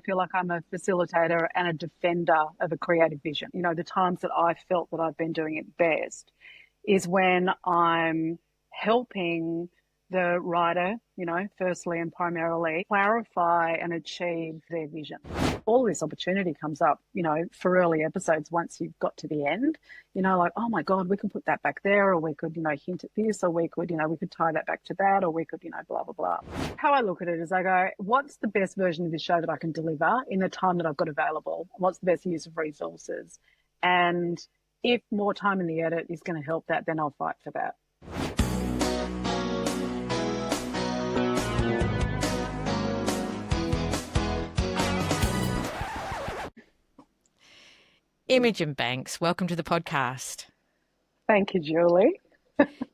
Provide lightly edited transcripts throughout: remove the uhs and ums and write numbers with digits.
feel like I'm a facilitator and a defender of a creative vision. You know, the times that I felt that I've been doing it best is when I'm helping the writer, you know, firstly and primarily, clarify and achieve their vision. All this opportunity comes up, you know, for early episodes once you've got to the end, you know, like, oh my God, we can put that back there, or we could, you know, hint at this, or we could, you know, we could tie that back to that, or we could, you know, blah, blah, blah. How I look at it is I go, what's the best version of this show that I can deliver in the time that I've got available? What's the best use of resources? And if more time in the edit is going to help that, then I'll fight for that. Imogen Banks, welcome to the podcast. Thank you, Julie.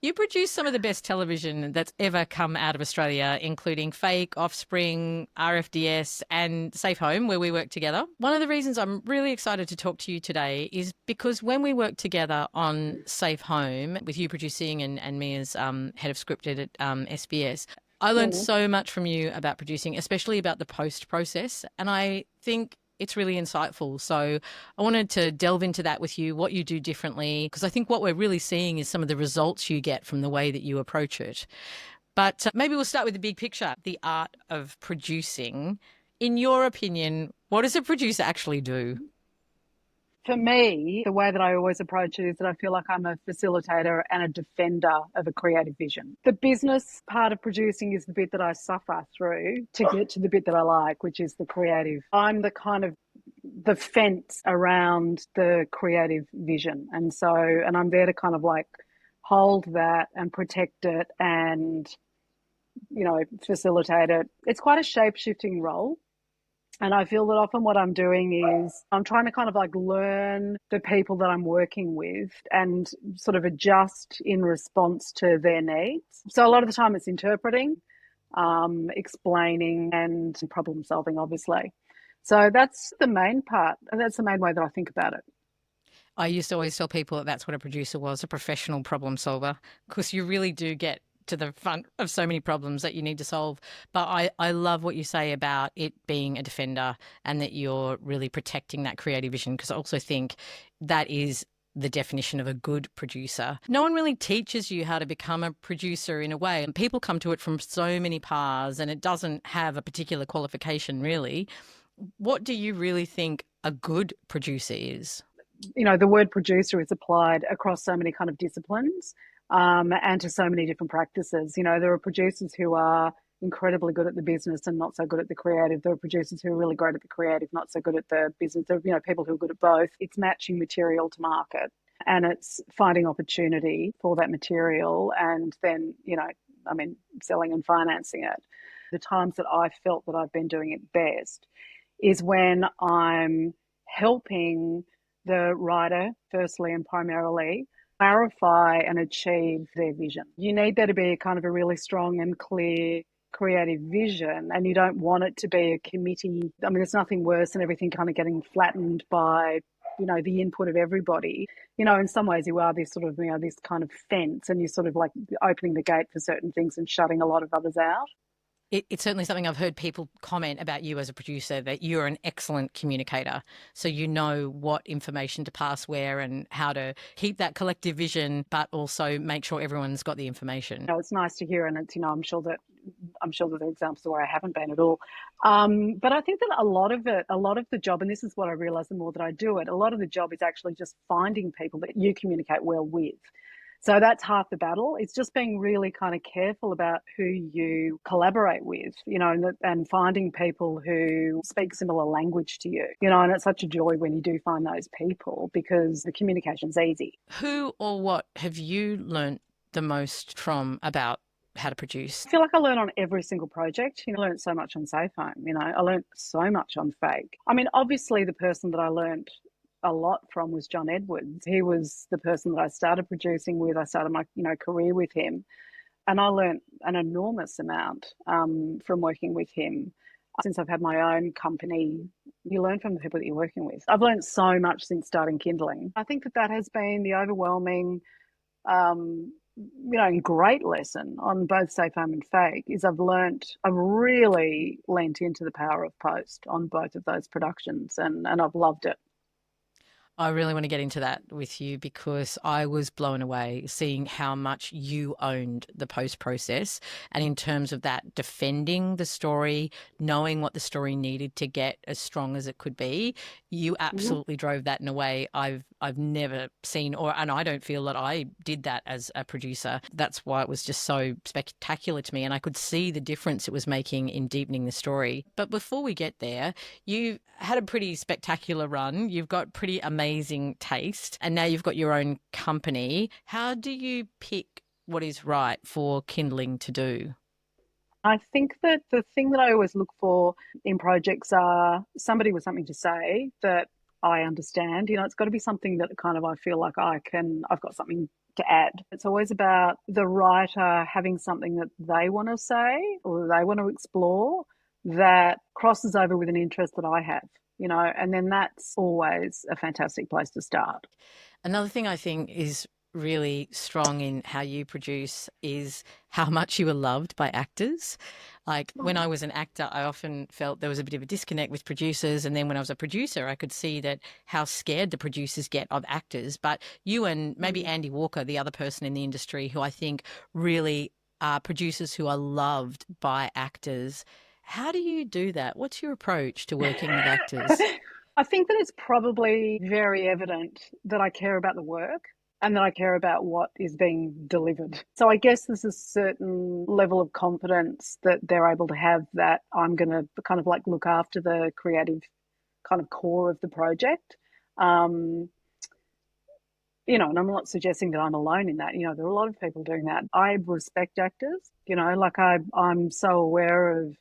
You produce some of the best television that's ever come out of Australia, including Fake, Offspring, RFDS and Safe Home, where we work together. One of the reasons I'm really excited to talk to you today is because when we worked together on Safe Home, with you producing and me as head of scripted at SBS, I learned so much from you about producing, especially about the post process. And I think it's really insightful. So I wanted to delve into that with you, what you do differently, because I think what we're really seeing is some of the results you get from the way that you approach it. But maybe we'll start with the big picture, the art of producing. In your opinion, what does a producer actually do? For me, the way that I always approach it is that I feel like I'm a facilitator and a defender of a creative vision. The business part of producing is the bit that I suffer through to get to the bit that I like, which is the creative. I'm the kind of the fence around the creative vision. And I'm there to kind of like hold that and protect it and, you know, facilitate it. It's quite a shape-shifting role. And I feel that often what I'm doing is I'm trying to kind of like learn the people that I'm working with and sort of adjust in response to their needs. So a lot of the time it's interpreting, explaining and problem solving, obviously. So that's the main part. And that's the main way that I think about it. I used to always tell people that that's what a producer was, a professional problem solver, because you really do get to the front of so many problems that you need to solve. But I love what you say about it being a defender and that you're really protecting that creative vision, because I also think that is the definition of a good producer. No one really teaches you how to become a producer in a way, and people come to it from so many paths and it doesn't have a particular qualification really. What do you really think a good producer is? You know, the word producer is applied across so many kind of disciplines. And to so many different practices. You know, there are producers who are incredibly good at the business and not so good at the creative. There are producers who are really great at the creative, not so good at the business. There are, you know, people who are good at both. It's matching material to market and it's finding opportunity for that material and then, you know, I mean, selling and financing it. The times that I felt that I've been doing it best is when I'm helping the writer, firstly and primarily, clarify and achieve their vision. You need there to be kind of a really strong and clear creative vision, and you don't want it to be a committee. I mean, there's nothing worse than everything kind of getting flattened by, you know, the input of everybody. You know, in some ways you are this sort of, you know, this kind of fence and you're sort of like opening the gate for certain things and shutting a lot of others out. It's certainly something I've heard people comment about you as a producer, that you're an excellent communicator. So you know what information to pass where and how to keep that collective vision, but also make sure everyone's got the information. You know, it's nice to hear, and it's, you know, I'm sure that there are examples where I haven't been at all. But I think that a lot of the job, and this is what I realise the more that I do it, a lot of the job is actually just finding people that you communicate well with. So that's half the battle. It's just being really kind of careful about who you collaborate with, you know, and finding people who speak similar language to you, you know, and it's such a joy when you do find those people because the communication's easy. Who or what have you learnt the most from about how to produce? I feel like I learn on every single project. You know, I learned so much on Safe Home, you know, I learned so much on Fake. I mean, obviously the person that I learned a lot from was John Edwards. He was the person that I started producing with. I started my, you know, career with him, and I learned an enormous amount from working with him. Since I've had my own company, you learn from the people that you're working with. I've learned so much since starting Kindling. I think that has been the overwhelming great lesson on both Safe Home and Fake is I've really leant into the power of post on both of those productions, and I've loved it. I really want to get into that with you because I was blown away seeing how much you owned the post process. And in terms of that, defending the story, knowing what the story needed to get as strong as it could be, you Mm-hmm. absolutely drove that in a way I've never seen, and I don't feel that I did that as a producer. That's why it was just so spectacular to me. And I could see the difference it was making in deepening the story. But before we get there, you had a pretty spectacular run. You've got pretty amazing taste, and now you've got your own company. How do you pick what is right for Kindling to do? I think that the thing that I always look for in projects are somebody with something to say that I understand. It's got to be something that kind of I feel like I've got something to add. It's always about the writer having something that they want to say or they want to explore that crosses over with an interest that I have, and then that's always a fantastic place to start. Another thing I think is really strong in how you produce is how much you are loved by actors. Like when I was an actor, I often felt there was a bit of a disconnect with producers. And then when I was a producer, I could see that how scared the producers get of actors. But you and maybe Andy Walker, the other person in the industry who I think really are producers who are loved by actors. How do you do that? What's your approach to working with actors? I think that it's probably very evident that I care about the work and that I care about what is being delivered. So I guess there's a certain level of confidence that they're able to have that I'm going to kind of like look after the creative kind of core of the project. Um, and I'm not suggesting that I'm alone in that. There are a lot of people doing that. I respect actors, like I'm so aware of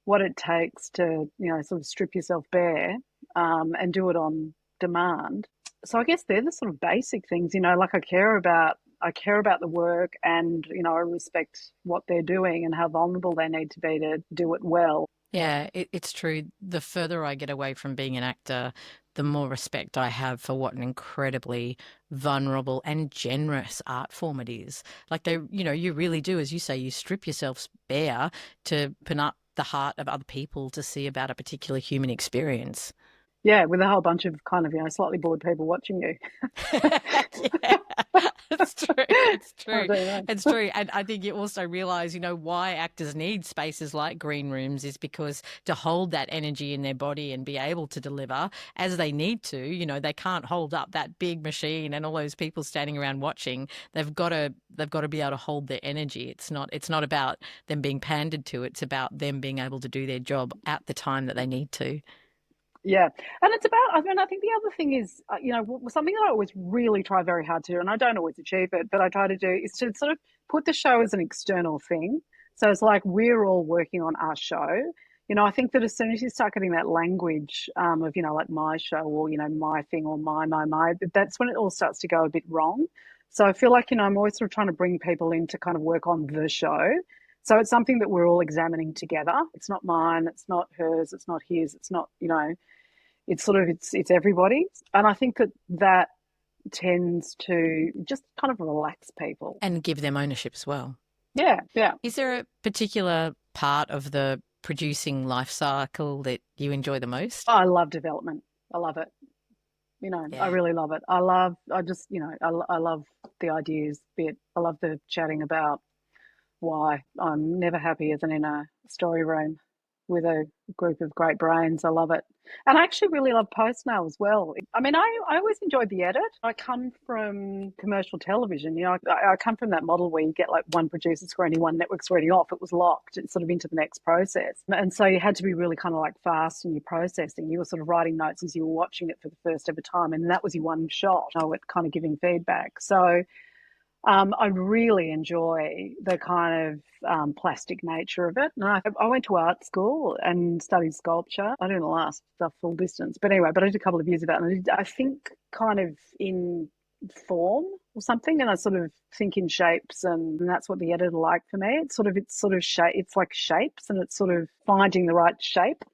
what it takes to, sort of strip yourself bare and do it on demand. So I guess they're the sort of basic things, like I care about the work, and I respect what they're doing and how vulnerable they need to be to do it well. Yeah, it's true. The further I get away from being an actor, the more respect I have for what an incredibly vulnerable and generous art form it is. Like you really do, as you say, you strip yourself bare to open up the heart of other people to see about a particular human experience. Yeah, with a whole bunch of kind of, slightly bored people watching you. Yeah, it's true. It's I'll true. do that. It's true. And I think you also realize, why actors need spaces like green rooms is because to hold that energy in their body and be able to deliver as they need to, they can't hold up that big machine and all those people standing around watching. They've got to be able to hold their energy. It's not about them being pandered to. It's about them being able to do their job at the time that they need to. Yeah. And it's about, I think the other thing is, something that I always really try very hard to do, and I don't always achieve it, but I try to do is to sort of put the show as an external thing. So it's like we're all working on our show. I think that as soon as you start getting that language of, like my show or, my thing or my, that's when it all starts to go a bit wrong. So I feel like, I'm always sort of trying to bring people in to kind of work on the show. So it's something that we're all examining together. It's not mine, it's not hers, it's not his, it's not, it's sort of it's everybody's, and I think that tends to just kind of relax people. And give them ownership as well. Yeah, yeah. Is there a particular part of the producing life cycle that you enjoy the most? I love development. I love it. I Yeah. really love it. I just, I love the ideas bit. I love the chatting about why I'm never happier than in a story room with a group of great brains. I love it. And I actually really love post now as well. I mean, I always enjoyed the edit. I come from commercial television. I come from that model where you get like one producer screening, one network screening off. It was locked. It's sort of into the next process. And so you had to be really kind of like fast in your processing. You were sort of writing notes as you were watching it for the first ever time. And that was your one shot, it kind of giving feedback. So I really enjoy the kind of plastic nature of it. And I went to art school and studied sculpture. I didn't last the full distance, but anyway, I did a couple of years of that. And I think kind of in form or something, and I sort of think in shapes, and that's what the editor liked for me. It's sort of shape. It's like shapes, and it's sort of finding the right shape.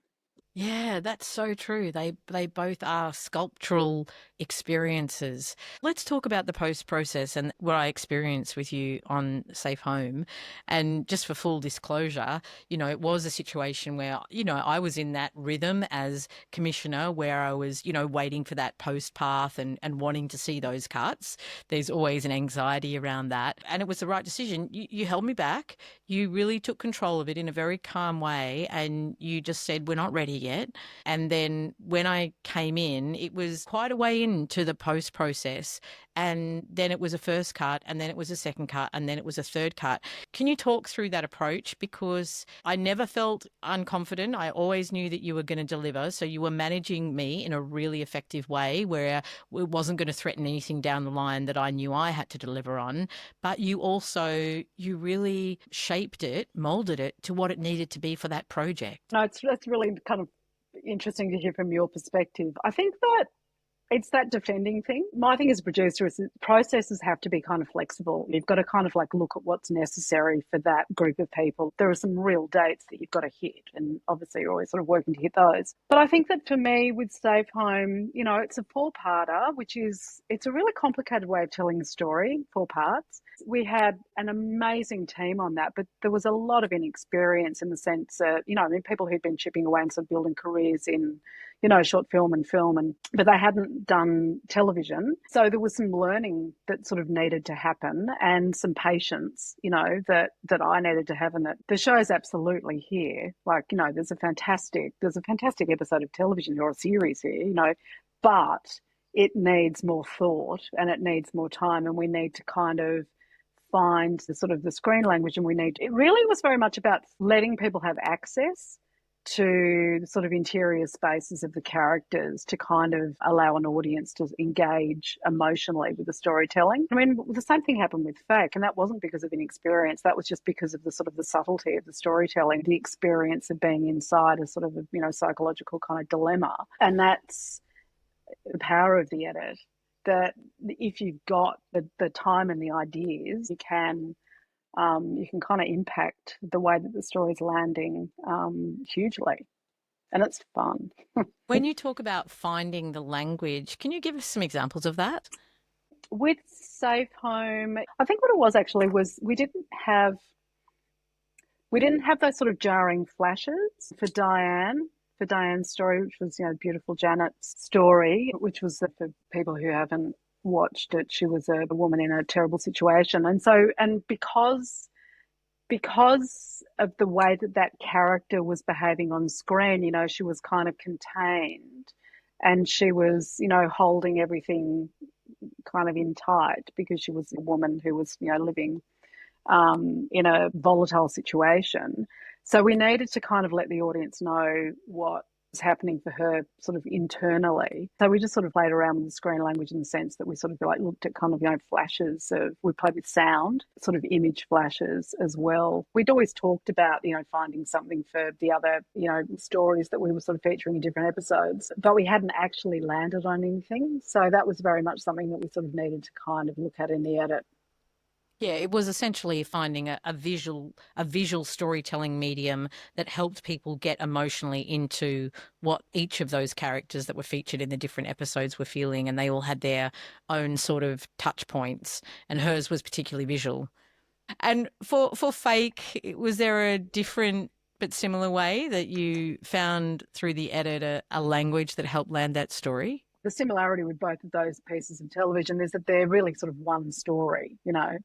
Yeah, that's so true. They both are sculptural experiences. Let's talk about the post process and what I experienced with you on Safe Home. And just for full disclosure, it was a situation where, I was in that rhythm as commissioner where I was, waiting for that post path and wanting to see those cuts. There's always an anxiety around that. And it was the right decision. You held me back. You really took control of it in a very calm way. And you just said, we're not ready yet. And then when I came in, it was quite a way into the post process. And then it was a first cut, and then it was a second cut, and then it was a third cut. Can you talk through that approach? Because I never felt unconfident. I always knew that you were going to deliver. So you were managing me in a really effective way where it wasn't going to threaten anything down the line that I knew I had to deliver on. But you really shaped it, molded it to what it needed to be for that project. No, that's really kind of interesting to hear from your perspective. I think that it's that defending thing. My thing as a producer is that processes have to be kind of flexible. You've got to kind of like look at what's necessary for that group of people. There are some real dates that you've got to hit, and obviously you're always sort of working to hit those. But I think that for me with Safe Home, it's a four-parter, it's a really complicated way of telling a story, 4 parts. We had an amazing team on that, but there was a lot of inexperience in the sense that, people who'd been chipping away and sort of building careers in short film, but they hadn't done television. So there was some learning that sort of needed to happen and some patience, that I needed to have, and that the show's absolutely here. Like, there's a fantastic episode of television or a series here, but it needs more thought and it needs more time, and we need to kind of find the sort of the screen language, and it really was very much about letting people have access to the sort of interior spaces of the characters to kind of allow an audience to engage emotionally with the storytelling. I mean, the same thing happened with Fake, and that wasn't because of inexperience. That was just because of the sort of the subtlety of the storytelling, the experience of being inside a sort of a, psychological kind of dilemma. And that's the power of the edit, that if you've got the time and the ideas, you can kind of impact the way that the story's landing hugely. And it's fun. When you talk about finding the language, can you give us some examples of that? With Safe Home, I think what it was actually was we didn't have those sort of jarring flashes for Diane's story, which was, beautiful Janet's story, which was for people who haven't watched it, she was a woman in a terrible situation. And because of the way that character was behaving on screen, she was kind of contained, and she was, holding everything kind of in tight because she was a woman who was, living in a volatile situation. So we needed to kind of let the audience know what was happening for her sort of internally. So we just sort of played around with the screen language in the sense that we sort of like looked at kind of, flashes of, we played with sound, sort of image flashes as well. We'd always talked about, finding something for the other, stories that we were sort of featuring in different episodes, but we hadn't actually landed on anything. So that was very much something that we sort of needed to kind of look at in the edit. Yeah, it was essentially finding a visual storytelling medium that helped people get emotionally into what each of those characters that were featured in the different episodes were feeling, and they all had their own sort of touch points, and hers was particularly visual. And for Fake, was there a different but similar way that you found through the edit a language that helped land that story? The similarity with both of those pieces of television is that they're really sort of one story,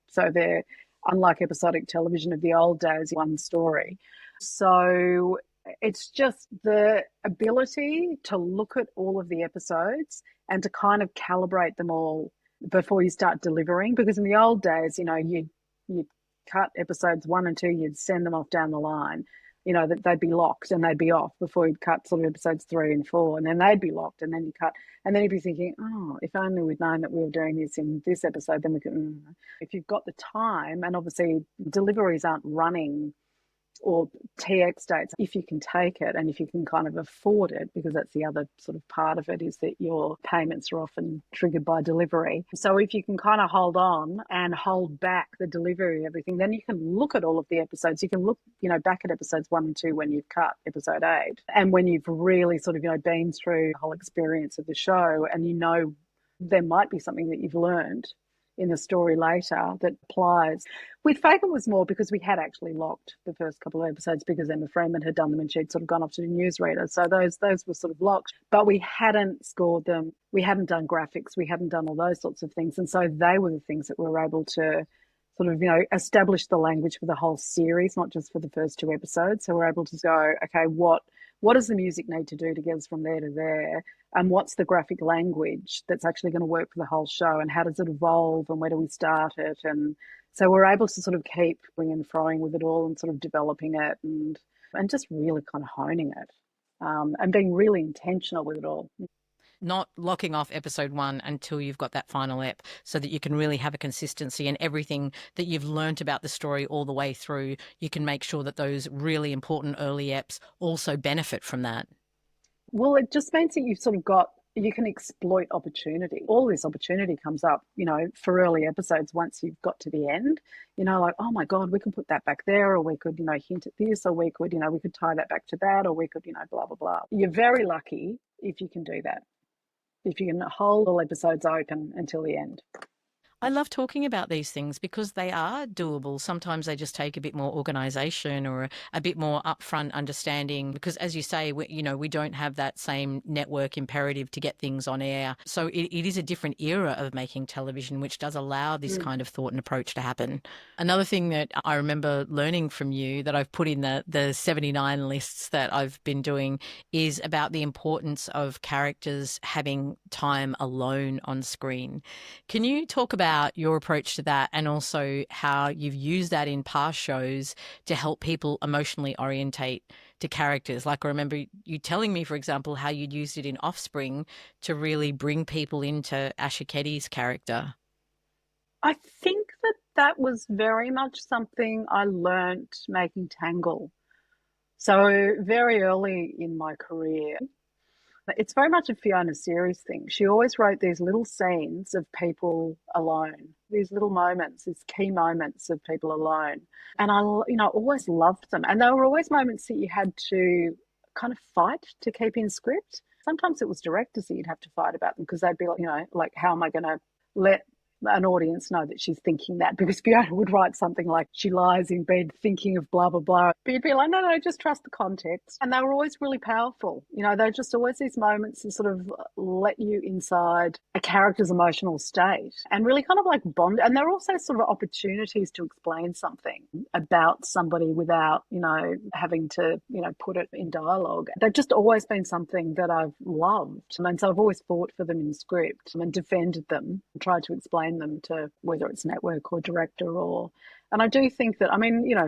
so they're, unlike episodic television of the old days, one story. So it's just the ability to look at all of the episodes and to kind of calibrate them all before you start delivering, because in the old days, you'd cut episodes 1 and 2, you'd send them off down the line, that they'd be locked and they'd be off before you'd cut sort of episodes 3 and 4, and then they'd be locked, and then you cut, and then you'd be thinking, oh, if only we'd known that we were doing this in this episode, then we could. If you've got the time, and obviously deliveries aren't running or TX dates, if you can take it and if you can kind of afford it, because that's the other sort of part of it, is that your payments are often triggered by delivery. So if you can kind of hold on and hold back the delivery of everything, then you can look at all of the episodes. You can look, back at episodes 1 and 2 when you've cut episode 8, and when you've really sort of, been through the whole experience of the show, and there might be something that you've learned in the story later that applies. With Fake, it was more because we had actually locked the first couple of episodes because Emma Freeman had done them and she'd sort of gone off to the newsreader. So those were sort of locked, but we hadn't scored them. We hadn't done graphics. We hadn't done all those sorts of things. And so they were the things that we were able to sort of, establish the language for the whole series, not just for the first 2 episodes. So we're able to go, okay, what does the music need to do to get us from there to there? And what's the graphic language that's actually going to work for the whole show? And how does it evolve? And where do we start it? And so we're able to sort of keep going and throwing with it all and sort of developing it and just really kind of honing it, and being really intentional with it all. Not locking off episode 1 until you've got that final ep, so that you can really have a consistency, and everything that you've learnt about the story all the way through, you can make sure that those really important early eps also benefit from that. Well, it just means that you've sort of you can exploit opportunity. All this opportunity comes up, for early episodes once you've got to the end, like, oh my God, we can put that back there, or we could, hint at this, or we could, we could tie that back to that, or we could, blah, blah, blah. You're very lucky if you can do that, if you can hold all episodes open until the end. I love talking about these things because they are doable. Sometimes they just take a bit more organisation or a bit more upfront understanding, because, as you say, we don't have that same network imperative to get things on air. So it is a different era of making television, which does allow this kind of thought and approach to happen. Another thing that I remember learning from you that I've put in the 79 lists that I've been doing is about the importance of characters having time alone on screen. Can you talk about your approach to that, and also how you've used that in past shows to help people emotionally orientate to characters? Like, I remember you telling me, for example, how you'd used it in Offspring to really bring people into Asher Keddie's character. I think that was very much something I learnt making Tangle. So very early in my career, it's very much a Fiona series thing. She always wrote these little scenes of people alone, these little moments, these key moments of people alone. And I, always loved them. And they were always moments that you had to kind of fight to keep in script. Sometimes it was directors that you'd have to fight about them, because they'd be like, how am I going to let an audience know that she's thinking that? Because Fiona would write something like, she lies in bed thinking of blah, blah, blah. But you'd be like, no, just trust the context. And they were always really powerful. They're just always these moments that sort of let you inside a character's emotional state and really kind of like bond. And they're also sort of opportunities to explain something about somebody without, having to, put it in dialogue. They've just always been something that I've loved. And so I've always fought for them in script and defended them and tried to explain them to whether it's network or director and I do think that,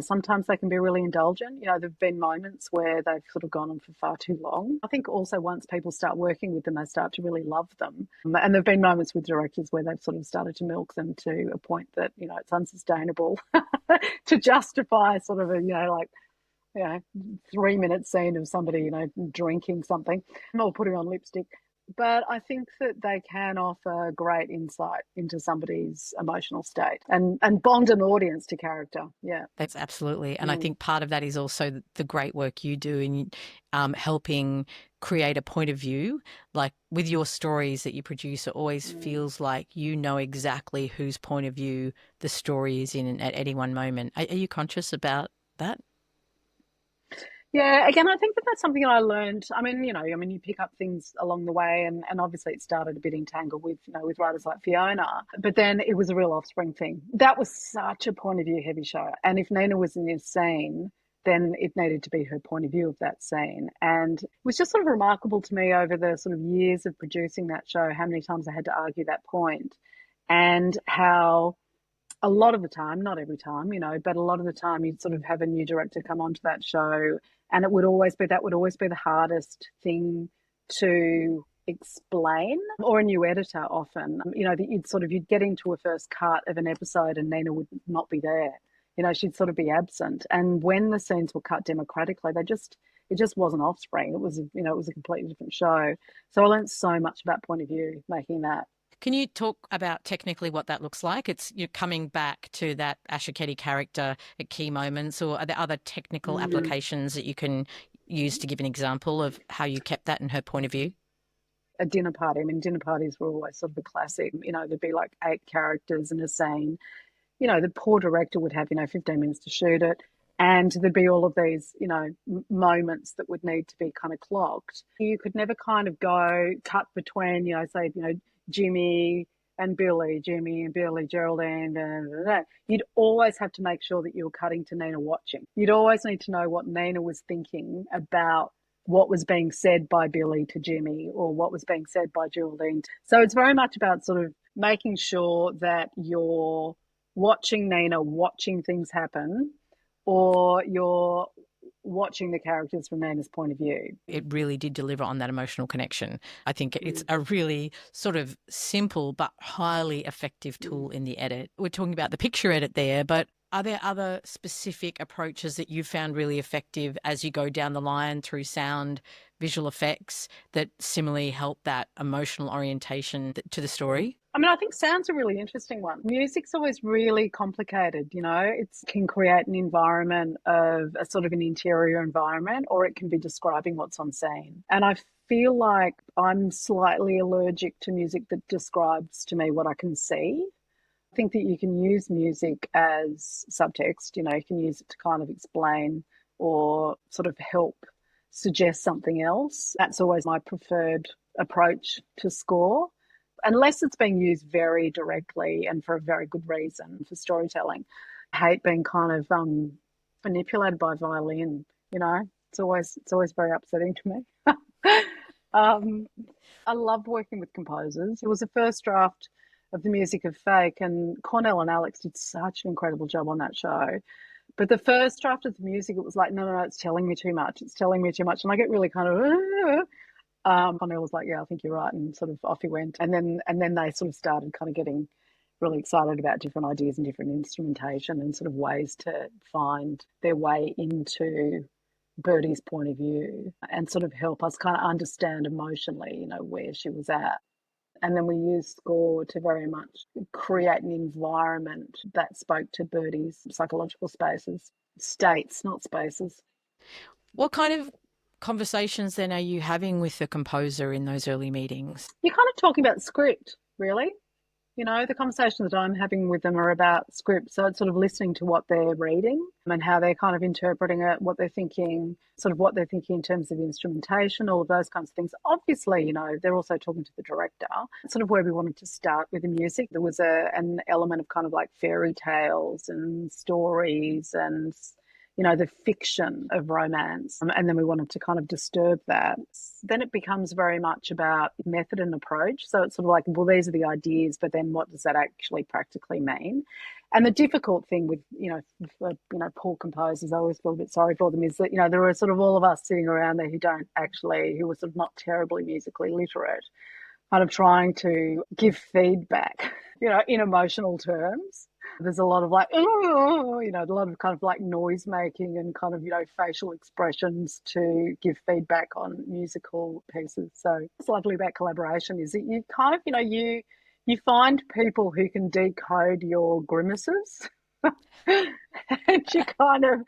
sometimes they can be really indulgent. There've been moments where they've sort of gone on for far too long. I think also once people start working with them, they start to really love them. And there've been moments with directors where they've sort of started to milk them to a point that, it's unsustainable to justify sort of a, 3-minute scene of somebody, drinking something or putting on lipstick. But I think that they can offer great insight into somebody's emotional state and bond an audience to character. Yeah, that's absolutely. And I think part of that is also the great work you do in helping create a point of view. Like with your stories that you produce, it always feels like you know exactly whose point of view the story is in at any one moment. Are you conscious about that? Yeah, again, I think that's something I learned. You pick up things along the way, and obviously it started a bit in Tangle with writers like Fiona, but then it was a real Offspring thing. That was such a point of view heavy show, and if Nina was in this scene, then it needed to be her point of view of that scene. And it was just sort of remarkable to me over the sort of years of producing that show, how many times I had to argue that point, and how a lot of the time, not every time, but a lot of the time you'd sort of have a new director come onto that show, and that would always be the hardest thing to explain, or a new editor often, that you'd get into a first cut of an episode and Nina would not be there. she'd sort of be absent. And when the scenes were cut democratically, it just wasn't Offspring. It was, it was a completely different show. So I learned so much about point of view making that. Can you talk about technically what that looks like? It's you're coming back to that Asher Keddie character at key moments, or are there other technical applications that you can use to give an example of how you kept that in her point of view? A dinner party. I mean, dinner parties were always sort of a classic. There'd be like 8 characters in a scene. The poor director would have, 15 minutes to shoot it. And there'd be all of these, moments that would need to be kind of clocked. You could never kind of go cut between, say, Jimmy and Billy, Geraldine. Blah, blah, blah. You'd always have to make sure that you were cutting to Nina watching. You'd always need to know what Nina was thinking about what was being said by Billy to Jimmy or what was being said by Geraldine. So it's very much about sort of making sure that you're watching Nina, watching things happen, or you're watching the characters from Nana's point of view. It really did deliver on that emotional connection. I think it's a really sort of simple but highly effective tool in the edit. We're talking about the picture edit there, but are there other specific approaches that you found really effective as you go down the line through sound, visual effects that similarly help that emotional orientation to the story? I mean, I think sound's a really interesting one. Music's always really complicated, It can create an environment of a sort of an interior environment, or it can be describing what's on scene. And I feel like I'm slightly allergic to music that describes to me what I can see. I think that you can use music as subtext, you can use it to kind of explain or sort of help suggest something else. That's always my preferred approach to score, unless it's being used very directly and for a very good reason for storytelling. I hate being kind of manipulated by violin, It's always very upsetting to me. I love working with composers. It was the first draft of the music of Fake, and Cornell and Alex did such an incredible job on that show. But the first draft of the music, it was like, no, it's telling me too much. It's telling me too much. And I get really kind of, Cornell was like, yeah, I think you're right. And sort of off he went. And then they sort of started kind of getting really excited about different ideas and different instrumentation and sort of ways to find their way into Bertie's point of view and sort of help us kind of understand emotionally, where she was at. And then we used score to very much create an environment that spoke to Bertie's psychological states, not spaces. What kind of conversations then are you having with the composer in those early meetings? You're kind of talking about the script, really. The conversations that I'm having with them are about script. So it's sort of listening to what they're reading and how they're kind of interpreting it, what they're thinking, sort of what they're thinking in terms of instrumentation, all of those kinds of things. Obviously, they're also talking to the director. Sort of where we wanted to start with the music. There was an element of kind of like fairy tales and stories and the fiction of romance. And then we wanted to kind of disturb that. Then it becomes very much about method and approach. So it's sort of like, well, these are the ideas, but then what does that actually practically mean? And the difficult thing with, for, poor composers, I always feel a bit sorry for them, is that, there are sort of all of us sitting around there who are sort of not terribly musically literate, kind of trying to give feedback, in emotional terms. There's a lot of like, oh, a lot of kind of like noise making and kind of, facial expressions to give feedback on musical pieces. So what's lovely about collaboration is that you kind of, you find people who can decode your grimaces and you kind of,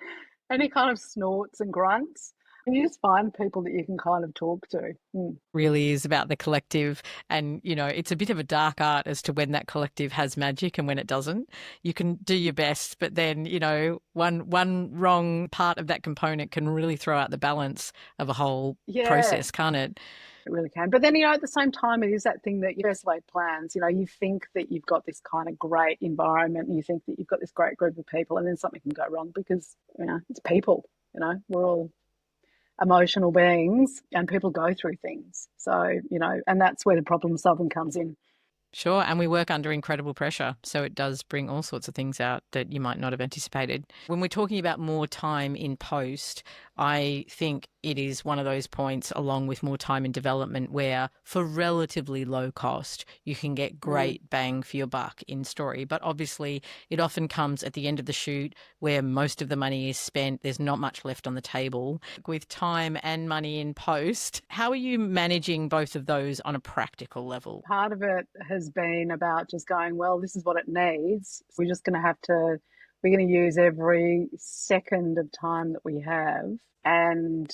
any kind of snorts and grunts. And you just find people that you can kind of talk to. Really is about the collective, and it's a bit of a dark art as to when that collective has magic and when it doesn't. You can do your best, but then one wrong part of that component can really throw out the balance of a whole process, can't it? It really can. But then, at the same time, it is that thing that you first laid plans. You think that you've got this kind of great environment and you think that you've got this great group of people, and then something can go wrong because, it's people, we're all emotional beings and people go through things. So, and that's where the problem solving comes in. Sure, and we work under incredible pressure, so it does bring all sorts of things out that you might not have anticipated. When we're talking about more time in post, I think it is one of those points, along with more time in development, where for relatively low cost, you can get great bang for your buck in story. But obviously, it often comes at the end of the shoot where most of the money is spent. There's not much left on the table. With time and money in post, how are you managing both of those on a practical level? Part of it has been about just going, well, this is what it needs. We're just going to we're going to use every second of time that we have and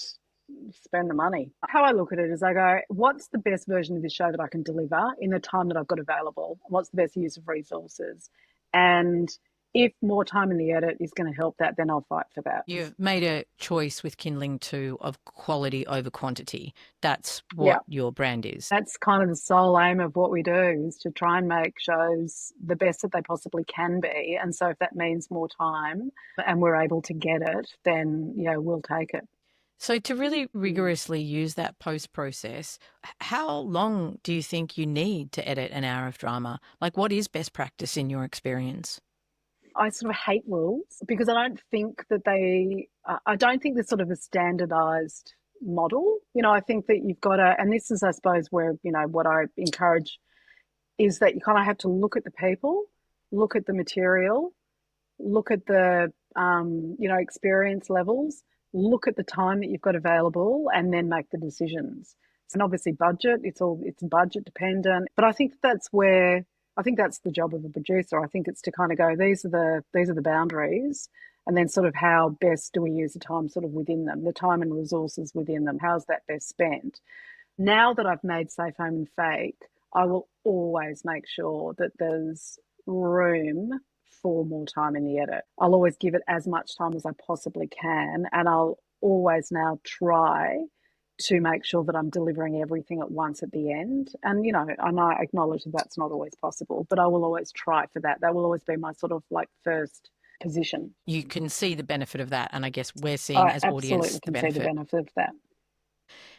spend the money. How I look at it is I go, what's the best version of this show that I can deliver in the time that I've got available? What's the best use of resources? And if more time in the edit is going to help that, then I'll fight for that. You've made a choice with Kindling too of quality over quantity. That's what your brand is. That's kind of the sole aim of what we do, is to try and make shows the best that they possibly can be. And so if that means more time and we're able to get it, then, we'll take it. So to really rigorously use that post process, how long do you think you need to edit an hour of drama? Like, what is best practice in your experience? I sort of hate rules because I don't think that there's sort of a standardized model. I think that you've got to, and this is, I suppose, where, what I encourage is that you kind of have to look at the people, look at the material, look at the, experience levels, look at the time that you've got available, and then make the decisions. And obviously budget, it's budget dependent, but I think that's the job of a producer. I think it's to kind of go, these are the boundaries, and then sort of how best do we use the time sort of within them, the time and resources within them, how's that best spent? Now that I've made Safe Home and Fake, I will always make sure that there's room for more time in the edit. I'll always give it as much time as I possibly can, and I'll always now try to make sure that I'm delivering everything at once at the end. And, and I acknowledge that that's not always possible, but I will always try for that. That will always be my sort of like first position. You can see the benefit of that. And I guess we're seeing as audience the benefit. I absolutely can see the benefit of that.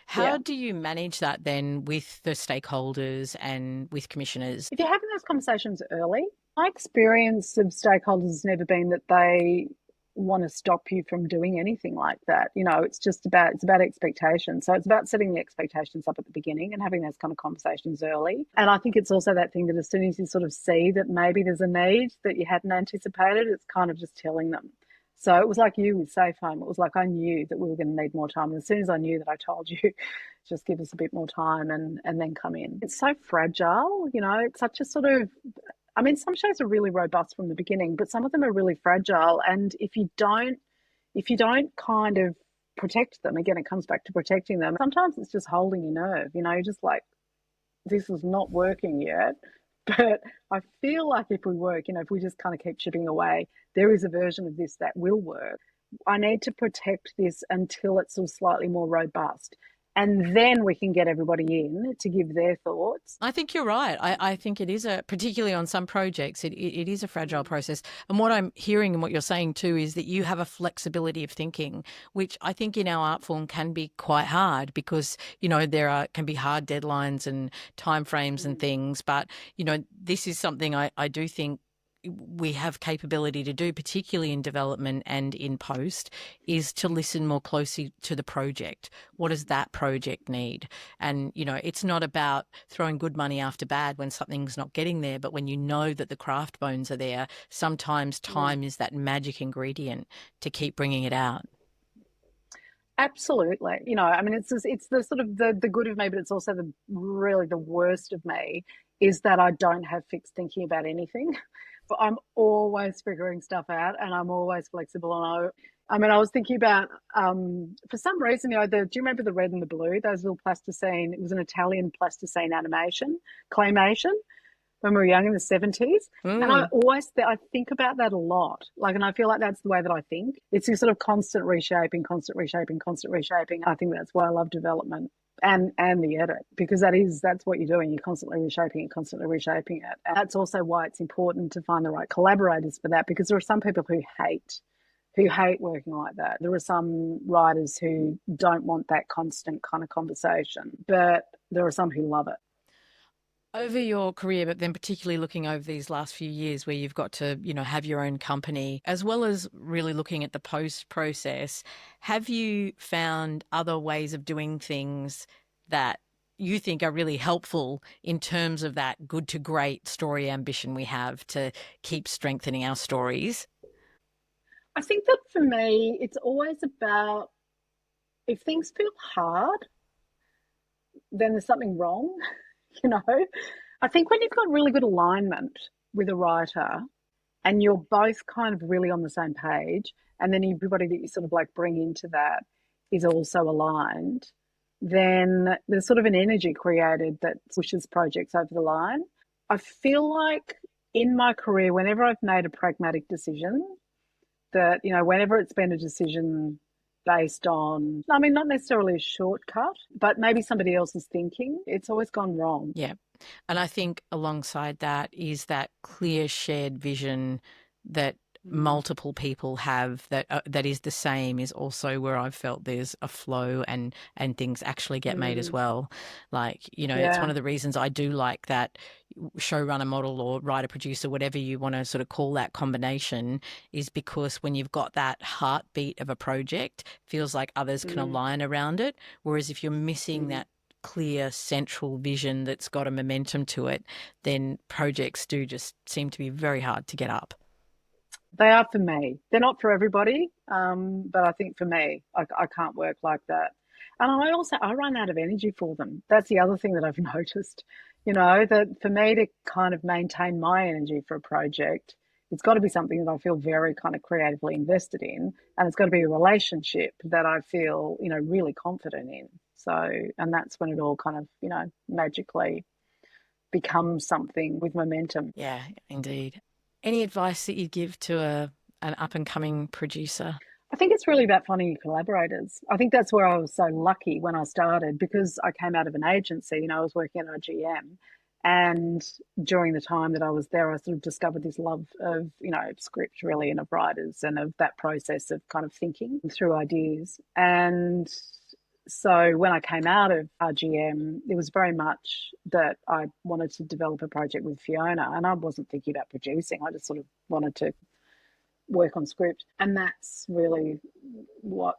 How do you manage that then with the stakeholders and with commissioners? If you're having those conversations early, my experience of stakeholders has never been that they want to stop you from doing anything like that. It's about expectations. So it's about setting the expectations up at the beginning and having those kind of conversations early. And I think it's also that thing that as soon as you sort of see that maybe there's a need that you hadn't anticipated, it's kind of just telling them. So it was like you with Safe Home. It was like I knew that we were going to need more time. And as soon as I knew that, I told you, just give us a bit more time and then come in. It's so fragile, it's such a sort of, some shows are really robust from the beginning, but some of them are really fragile. And if you don't kind of protect them, again, it comes back to protecting them. Sometimes it's just holding your nerve, you're just like, this is not working yet. But I feel like if we work, if we just kind of keep chipping away, there is a version of this that will work. I need to protect this until it's sort of slightly more robust. And then we can get everybody in to give their thoughts. I think you're right. I think it is particularly on some projects, it is a fragile process. And what I'm hearing and what you're saying too is that you have a flexibility of thinking, which I think in our art form can be quite hard because, there can be hard deadlines and timeframes and things. But, this is something I do think we have capability to do, particularly in development and in post, is to listen more closely to the project. What does that project need? And, it's not about throwing good money after bad when something's not getting there, but when you know that the craft bones are there, sometimes time is that magic ingredient to keep bringing it out. Absolutely. It's the sort of the good of me, but it's also really the worst of me is that I don't have fixed thinking about anything. But I'm always figuring stuff out and I'm always flexible. And I was thinking about, for some reason, do you remember the red and the blue, those little plasticine? It was an Italian plasticine animation, claymation, when we were young in the 70s. And I think about that a lot. And I feel like that's the way that I think. It's this sort of constant reshaping. I think that's why I love development. And the edit, because that's what you're doing. You're constantly reshaping it. And that's also why it's important to find the right collaborators for that, because there are some people who hate working like that. There are some writers who don't want that constant kind of conversation, but there are some who love it. Over your career, but then particularly looking over these last few years where you've got to, have your own company, as well as really looking at the post process, have you found other ways of doing things that you think are really helpful in terms of that good to great story ambition we have to keep strengthening our stories? I think that for me, it's always about if things feel hard, then there's something wrong, you know? I think when you've got really good alignment with a writer and you're both kind of really on the same page, and then everybody that you sort of like bring into that is also aligned, then there's sort of an energy created that pushes projects over the line. I feel like in my career, whenever I've made a pragmatic decision, that, whenever it's been a decision based on, I mean, not necessarily a shortcut, but maybe somebody else's thinking, it's always gone wrong. Yeah. And I think alongside that is that clear shared vision that multiple people have that is the same is also where I've felt there's a flow and things actually get made as well. Like, it's one of the reasons I do like that showrunner model or writer producer, whatever you want to sort of call that combination, is because when you've got that heartbeat of a project, feels like others can align around it. Whereas if you're missing that clear central vision that's got a momentum to it, then projects do just seem to be very hard to get up. They are for me. They're not for everybody, but I think for me, I can't work like that. And I run out of energy for them. That's the other thing that I've noticed, that for me to kind of maintain my energy for a project, it's got to be something that I feel very kind of creatively invested in, and it's got to be a relationship that I feel, really confident in. So, and that's when it all kind of, magically becomes something with momentum. Yeah, indeed. Any advice that you'd give to an up and coming producer? I think it's really about finding your collaborators. I think that's where I was so lucky when I started, because I came out of an agency, I was working at RGM. And during the time that I was there, I sort of discovered this love of, script really, and of writers, and of that process of kind of thinking through ideas. And so when I came out of RGM, it was very much that I wanted to develop a project with Fiona, and I wasn't thinking about producing. I just sort of wanted to work on script, and that's really what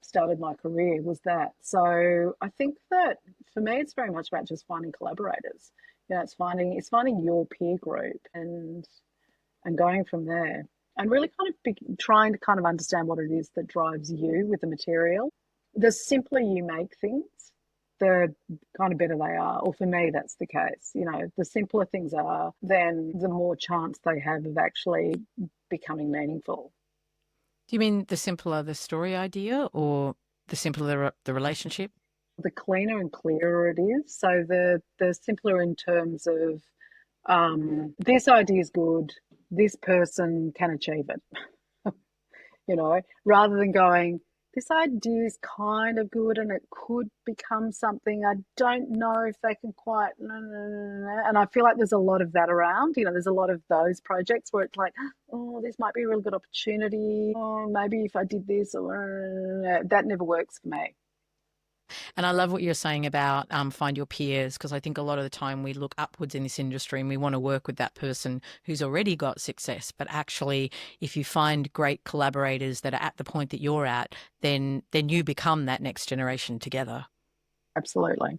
started my career, was that. So I think that for me, it's very much about just finding collaborators. It's finding your peer group and going from there, and really kind of trying to kind of understand what it is that drives you with the material. The simpler you make things, the kind of better they are. Or for me, that's the case. The simpler things are, then the more chance they have of actually becoming meaningful. Do you mean the simpler the story idea, or the simpler the relationship? The cleaner and clearer it is. So the simpler in terms of this idea is good, this person can achieve it, rather than going, this idea is kind of good and it could become something. I don't know if they can quite. And I feel like there's a lot of that around. There's a lot of those projects where it's like, oh, this might be a really good opportunity. Oh, maybe if I did this, or that never works for me. And I love what you're saying about find your peers, because I think a lot of the time we look upwards in this industry and we want to work with that person who's already got success. But actually, if you find great collaborators that are at the point that you're at, then you become that next generation together. Absolutely.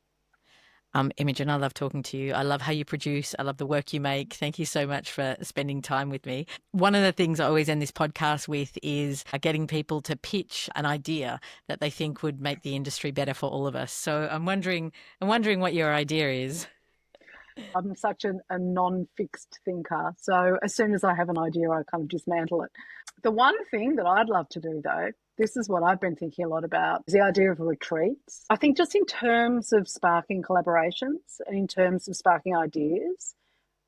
Imogen, I love talking to you. I love how you produce. I love the work you make. Thank you so much for spending time with me. One of the things I always end this podcast with is getting people to pitch an idea that they think would make the industry better for all of us. So I'm wondering what your idea is. I'm such a non-fixed thinker. So as soon as I have an idea, I kind of dismantle it. The one thing that I'd love to do, though, this is what I've been thinking a lot about, is the idea of retreats. I think just in terms of sparking collaborations and in terms of sparking ideas,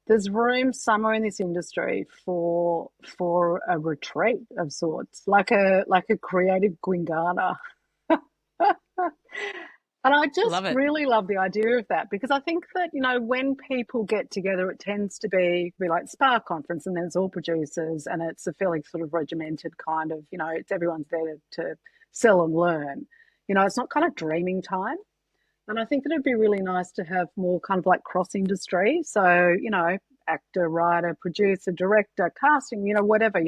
there's room somewhere in this industry for a retreat of sorts, like a creative Gwingana. And I just really love the idea of that, because I think that, when people get together, it tends to be like Spark Conference, and then it's all producers, and it's a fairly sort of regimented kind of, it's everyone's there to sell and learn. It's not kind of dreaming time. And I think that it'd be really nice to have more kind of like cross industry. So, actor, writer, producer, director, casting, whatever,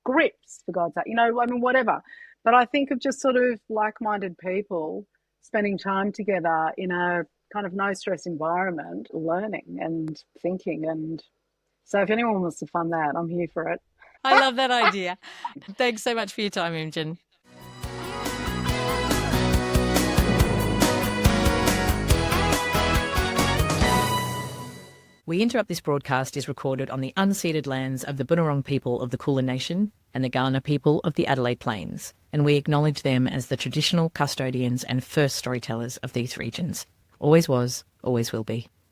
grips, for God's sake, I mean, whatever. But I think of just sort of like minded people spending time together in a kind of no stress environment, learning and thinking. And so if anyone wants to fund that, I'm here for it. I love that idea. Thanks so much for your time, Imogen. We Interrupt This broadcast is recorded on the unceded lands of the Bunurong people of the Kulin Nation and the Kaurna people of the Adelaide Plains, and we acknowledge them as the traditional custodians and first storytellers of these regions. Always was, always will be.